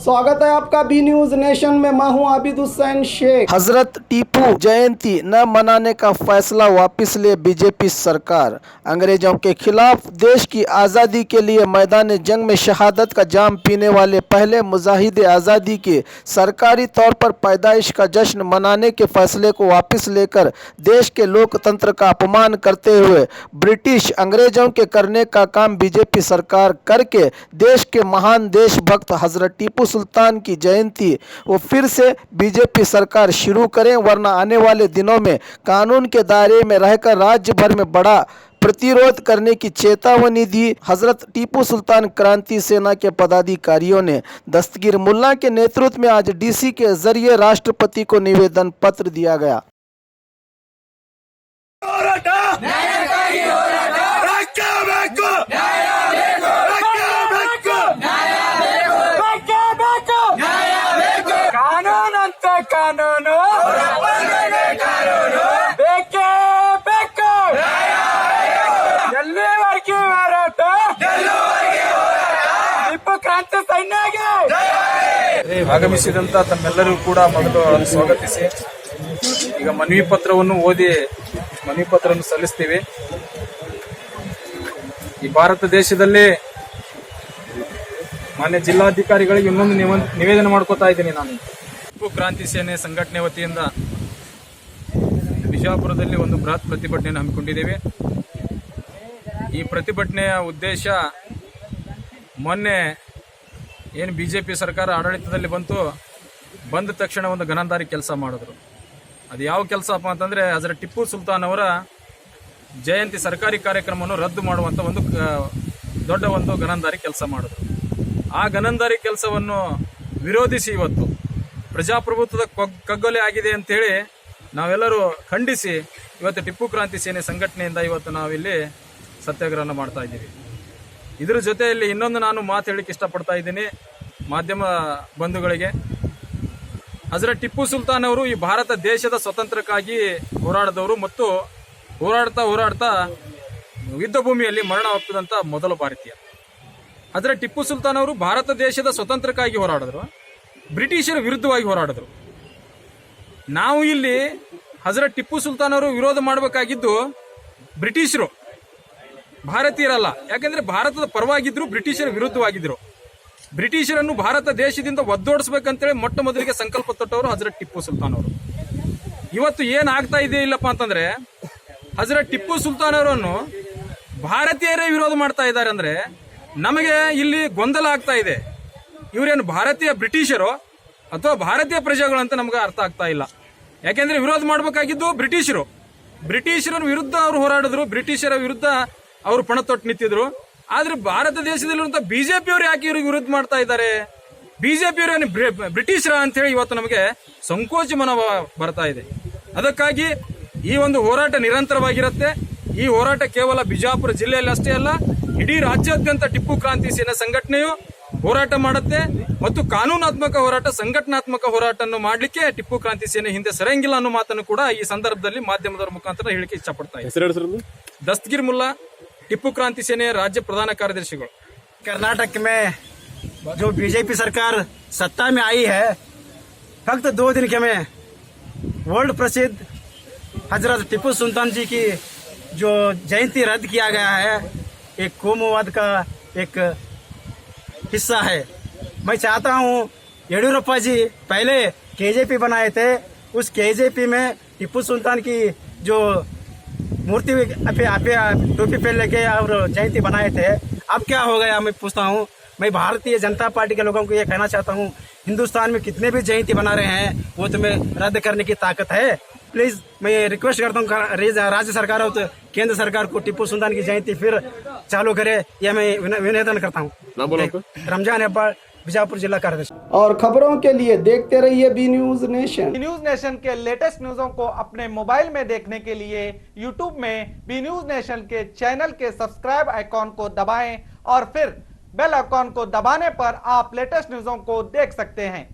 स्वागत है आपका बी न्यूज नेशन में। मैं हूं आबिद हुसैन शेख। हजरत टीपू जयंती न मनाने का फैसला वापस ले बीजेपी सरकार। अंग्रेजों के खिलाफ देश की आज़ादी के लिए मैदान जंग में शहादत का जाम पीने वाले पहले मुजाहिद आज़ादी के सरकारी तौर पर पैदाइश का जश्न मनाने के फैसले को वापस लेकर देश के लोकतंत्र का अपमान करते हुए ब्रिटिश अंग्रेजों के करने का काम बीजेपी सरकार करके देश के महान देशभक्त हजरत टीपू सुल्तान की जयंती वो फिर से बीजेपी सरकार शुरू करें, वरना आने वाले दिनों में कानून के दायरे में रहकर राज्य भर में बड़ा प्रतिरोध करने की चेतावनी दी। हजरत टीपू सुल्तान क्रांति सेना के पदाधिकारियों ने दस्तगीर मुल्ला के नेतृत्व में आज डीसी के जरिए राष्ट्रपति को निवेदन पत्र दिया गया। ಕಾನೂನು ಬೇಕೇ ಬೇಕು. ಎಲ್ಲಿವರೆಗೆ ಹೋರಾಟ? ಟಿಪ್ಪು ಕ್ರಾಂತಿ ಸೈನ್ಯಗೆ ಆಗಮಿಸಿದಂತ ತಮ್ಮೆಲ್ಲರೂ ಕೂಡ ಮೊದಲು ಸ್ವಾಗತಿಸಿ ಈಗ ಮನವಿ ಪತ್ರವನ್ನು ಓದಿ ಮನವಿ ಪತ್ರವನ್ನು ಸಲ್ಲಿಸ್ತೀವಿ. ಈ ಭಾರತ ದೇಶದಲ್ಲಿ ಮಾನ್ಯ ಜಿಲ್ಲಾಧಿಕಾರಿಗಳಿಗೆ ಇನ್ನೊಂದು ನಿವೇದನೆ ಮಾಡ್ಕೋತಾ ಇದ್ದೀನಿ. ನಾನು ಟಿಪ್ಪು ಕ್ರಾಂತಿ ಸೇನೆ ಸಂಘಟನೆ ವತಿಯಿಂದ ಬಿಜಾಪುರದಲ್ಲಿ ಒಂದು ಬೃಹತ್ ಪ್ರತಿಭಟನೆಯನ್ನು ಹಮ್ಮಿಕೊಂಡಿದ್ದೇವೆ. ಈ ಪ್ರತಿಭಟನೆಯ ಉದ್ದೇಶ ಮೊನ್ನೆ ಏನು ಬಿಜೆಪಿ ಸರ್ಕಾರ ಆಡಳಿತದಲ್ಲಿ ಬಂದ ತಕ್ಷಣ ಒಂದು ಗನಾಂಧಾರಿ ಕೆಲಸ ಮಾಡಿದ್ರು. ಅದು ಯಾವ ಕೆಲಸಪ್ಪ ಅಂತಂದರೆ ಹಜರತ್ ಟಿಪ್ಪು ಸುಲ್ತಾನ್ ಅವರ ಜಯಂತಿ ಸರ್ಕಾರಿ ಕಾರ್ಯಕ್ರಮವನ್ನು ರದ್ದು ಮಾಡುವಂಥ ಒಂದು ದೊಡ್ಡ ಒಂದು ಗನಾಂಧಾರಿ ಕೆಲಸ ಮಾಡಿದ್ರು. ಆ ಗನಾಂಧಾರಿ ಕೆಲಸವನ್ನು ವಿರೋಧಿಸಿ ಇವತ್ತು ಪ್ರಜಾಪ್ರಭುತ್ವದ ಕಗ್ಗೊಲೆ ಆಗಿದೆ ಅಂತೇಳಿ ನಾವೆಲ್ಲರೂ ಖಂಡಿಸಿ ಇವತ್ತು ಟಿಪ್ಪು ಕ್ರಾಂತಿ ಸೇನೆ ಸಂಘಟನೆಯಿಂದ ಇವತ್ತು ನಾವಿಲ್ಲಿ ಸತ್ಯಾಗ್ರಹವನ್ನು ಮಾಡ್ತಾ ಇದ್ದೀವಿ. ಇದರ ಜೊತೆಯಲ್ಲಿ ಇನ್ನೊಂದು ನಾನು ಮಾತು ಹೇಳಲಿಕ್ಕೆ ಇಷ್ಟಪಡ್ತಾ ಇದ್ದೀನಿ ಮಾಧ್ಯಮ ಬಂಧುಗಳಿಗೆ. ಹಜರತ್ ಟಿಪ್ಪು ಸುಲ್ತಾನ್ ಅವರು ಈ ಭಾರತ ದೇಶದ ಸ್ವತಂತ್ರಕ್ಕಾಗಿ ಹೋರಾಡಿದವರು ಮತ್ತು ಹೋರಾಡ್ತಾ ಯುದ್ಧ ಭೂಮಿಯಲ್ಲಿ ಮರಣ ಹೊಪ್ಪಿದಂಥ ಮೊದಲ ಭಾರತೀಯ. ಹಜರತ್ ಟಿಪ್ಪು ಸುಲ್ತಾನ್ ಅವರು ಭಾರತ ದೇಶದ ಸ್ವತಂತ್ರಕ್ಕಾಗಿ ಹೋರಾಡಿದ್ರು, ಬ್ರಿಟಿಷರ ವಿರುದ್ಧವಾಗಿ ಹೋರಾಡಿದ್ರು. ನಾವು ಇಲ್ಲಿ ಹಜರತ್ ಟಿಪ್ಪು ಸುಲ್ತಾನ್ ಅವರು ವಿರೋಧ ಮಾಡಬೇಕಾಗಿದ್ದು ಬ್ರಿಟಿಷರು, ಭಾರತೀಯರಲ್ಲ. ಯಾಕೆಂದ್ರೆ ಭಾರತದ ಪರವಾಗಿದ್ರು, ಬ್ರಿಟಿಷರ ವಿರುದ್ಧವಾಗಿದ್ರು. ಬ್ರಿಟಿಷರನ್ನು ಭಾರತ ದೇಶದಿಂದ ಒದ್ದೋಡಿಸ್ಬೇಕಂತೇಳಿ ಮೊಟ್ಟ ಮೊದಲಿಗೆ ಸಂಕಲ್ಪ ತೊಟ್ಟವರು ಹಜರತ್ ಟಿಪ್ಪು ಸುಲ್ತಾನ್ ಅವರು. ಇವತ್ತು ಏನಾಗ್ತಾ ಇದೆ ಇಲ್ಲಪ್ಪ ಅಂತಂದ್ರೆ ಹಜರತ್ ಟಿಪ್ಪು ಸುಲ್ತಾನ್ ಅವರನ್ನು ಭಾರತೀಯರೇ ವಿರೋಧ ಮಾಡ್ತಾ ಇದ್ದಾರೆ. ಅಂದ್ರೆ ನಮಗೆ ಇಲ್ಲಿ ಗೊಂದಲ ಆಗ್ತಾ ಇದೆ. ಇವರೇನು ಭಾರತೀಯ ಬ್ರಿಟಿಷರು ಅಥವಾ ಭಾರತೀಯ ಪ್ರಜೆಗಳು ಅಂತ ನಮ್ಗೆ ಅರ್ಥ ಆಗ್ತಾ ಇಲ್ಲ. ಯಾಕೆಂದ್ರೆ ವಿರೋಧ ಮಾಡಬೇಕಾಗಿದ್ದು ಬ್ರಿಟಿಷರ ವಿರುದ್ಧ ಅವರು ಹೋರಾಡಿದ್ರು, ಬ್ರಿಟಿಷರ ವಿರುದ್ಧ ಅವರು ಪಣ ತೊಟ್ಟು ನಿಂತಿದ್ರು. ಆದ್ರೆ ಭಾರತ ದೇಶದಲ್ಲಿರುವಂತಹ ಬಿಜೆಪಿಯವರು ಯಾಕೆ ಇವ್ರಿಗೆ ವಿರುದ್ಧ ಮಾಡ್ತಾ ಇದ್ದಾರೆ? ಬಿಜೆಪಿಯವರು ಬ್ರಿಟಿಷರ ಅಂತ ಹೇಳಿ ಇವತ್ತು ನಮಗೆ ಸಂಕೋಚ ಮನೋಭಾವ ಬರ್ತಾ ಇದೆ. ಅದಕ್ಕಾಗಿ ಈ ಒಂದು ಹೋರಾಟ ನಿರಂತರವಾಗಿರುತ್ತೆ. ಈ ಹೋರಾಟ ಕೇವಲ ಬಿಜಾಪುರ ಜಿಲ್ಲೆಯಲ್ಲಿ ಅಷ್ಟೇ ಅಲ್ಲ, ಇಡೀ ರಾಜ್ಯಾದ್ಯಂತ ಟಿಪ್ಪು ಕ್ರಾಂತಿ ಸೇನೆ ಸಂಘಟನೆಯು ಹೋರಾಟ ಮಾಡುತ್ತೆ ಮತ್ತು ಕಾನೂನಾತ್ಮಕ ಹೋರಾಟ, ಸಂಘಟನಾತ್ಮಕ ಹೋರಾಟವನ್ನು ಮಾಡಲಿಕ್ಕೆ ಟಿಪ್ಪು ಕ್ರಾಂತಿ ಸೇನೆ ಹಿಂದೆ ಸರಿಯಂಗಿಲ್ಲ ಅನ್ನೋ ಮಾತನ್ನು ಕೂಡ ಈ ಸಂದರ್ಭದಲ್ಲಿ ಮಾಧ್ಯಮದವರ ಮುಖಾಂತರ ಹೇಳಿಕೆ ಇಷ್ಟಪಡ್ತಾ ಇದ್ದಾರೆ. ದಸ್ತಗೀರ್ ಮುಲ್ಲಾ, टिप्पू क्रांति सेने राज्य प्रधान कार्यदर्शी। कर्नाटक में जो बीजेपी सरकार सत्ता में आई है, फक्त 2 दिन के में वर्ल्ड प्रसिद्ध हजरत टिप्पू सुल्तान जी की जो जयंती रद्द किया गया है, एक कोमुवाद का एक हिस्सा है। मैं चाहता हूँ येडियुरप्पा जी पहले केजेपी बनाए थे, उस केजेपी में टिप्पू सुल्तान की जो मूर्ति टोपी पहन लेके और जयंती बनाए थे, अब क्या हो गया? मैं पूछता हूँ। मैं भारतीय जनता पार्टी के लोगों को ये कहना चाहता हूँ, हिंदुस्तान में कितने भी जयंती बना रहे हैं वो तुम्हें रद्द करने की ताकत है? प्लीज मैं रिक्वेस्ट करता हूँ राज्य सरकार और तो केंद्र सरकार को टिप्पू सुल्तान की जयंती फिर चालू करे, यह मैं निवेदन करता हूँ। रमजान अब्बास, बीजापुर जिला कार्यदर्शी। और खबरों के लिए देखते रहिए B News Nation. B News Nation के लेटेस्ट न्यूज़ों को अपने मोबाइल में देखने के लिए यूट्यूब में बी न्यूज नेशन के चैनल के सब्सक्राइब आइकॉन को दबाएं और फिर बेल आइकॉन को दबाने पर आप लेटेस्ट न्यूज़ों को देख सकते हैं।